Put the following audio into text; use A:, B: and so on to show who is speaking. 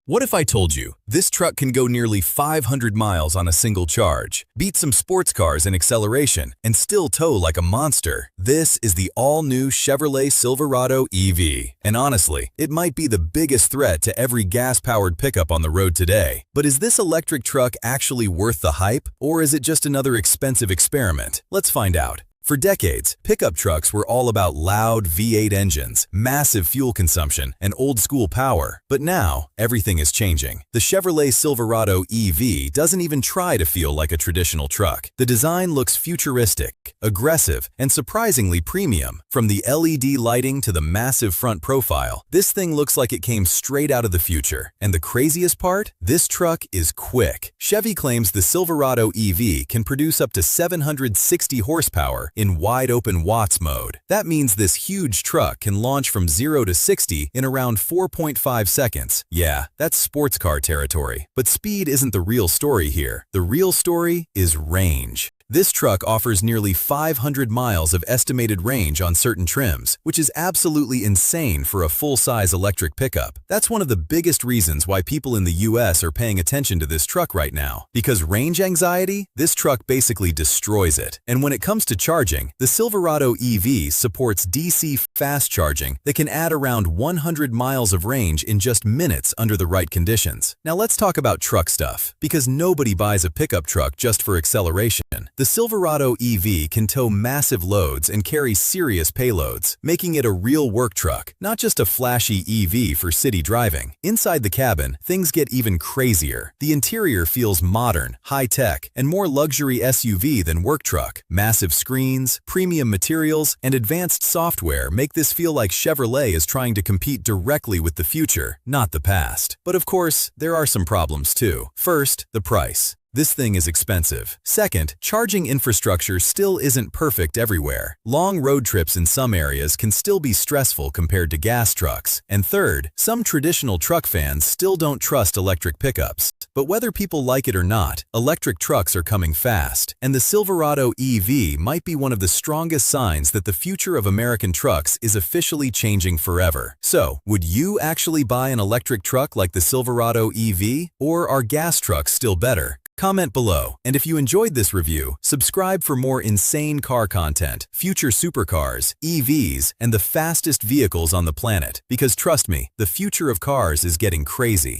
A: What if I told you this truck can go nearly 500 miles on a single charge, beat some sports cars in acceleration, and still tow like a monster? This is the all-new Chevrolet Silverado EV. And honestly, it might be the biggest threat to every gas-powered pickup on the road today. But is this electric truck actually worth the hype, or is it just another expensive experiment? Let's find out. For decades, pickup trucks were all about loud V8 engines, massive fuel consumption, and old-school power. But now, everything is changing. The Chevrolet Silverado EV doesn't even try to feel like a traditional truck. The design looks futuristic, aggressive, and surprisingly premium. From the LED lighting to the massive front profile, this thing looks like it came straight out of the future. And the craziest part? This truck is quick. Chevy claims the Silverado EV can produce up to 760 horsepower in wide-open watts mode. That means this huge truck can launch from 0 to 60 in around 4.5 seconds. Yeah, that's sports car territory. But speed isn't the real story here. The real story is range. This truck offers nearly 500 miles of estimated range on certain trims, which is absolutely insane for a full-size electric pickup. That's one of the biggest reasons why people in the US are paying attention to this truck right now. Because range anxiety, this truck basically destroys it. And when it comes to charging, the Silverado EV supports DC fast charging that can add around 100 miles of range in just minutes under the right conditions. Now let's talk about truck stuff, because nobody buys a pickup truck just for acceleration. The Silverado EV can tow massive loads and carry serious payloads, making it a real work truck, not just a flashy EV for city driving. Inside the cabin, things get even crazier. The interior feels modern, high-tech, and more luxury SUV than work truck. Massive screens, premium materials, and advanced software make this feel like Chevrolet is trying to compete directly with the future, not the past. But of course, there are some problems too. First, the price. This thing is expensive. Second, charging infrastructure still isn't perfect everywhere. Long road trips in some areas can still be stressful compared to gas trucks. And third, some traditional truck fans still don't trust electric pickups. But whether people like it or not, electric trucks are coming fast. And the Silverado EV might be one of the strongest signs that the future of American trucks is officially changing forever. So, would you actually buy an electric truck like the Silverado EV? Or are gas trucks still better? Comment below, and if you enjoyed this review, subscribe for more insane car content, future supercars, EVs, and the fastest vehicles on the planet. Because trust me, the future of cars is getting crazy.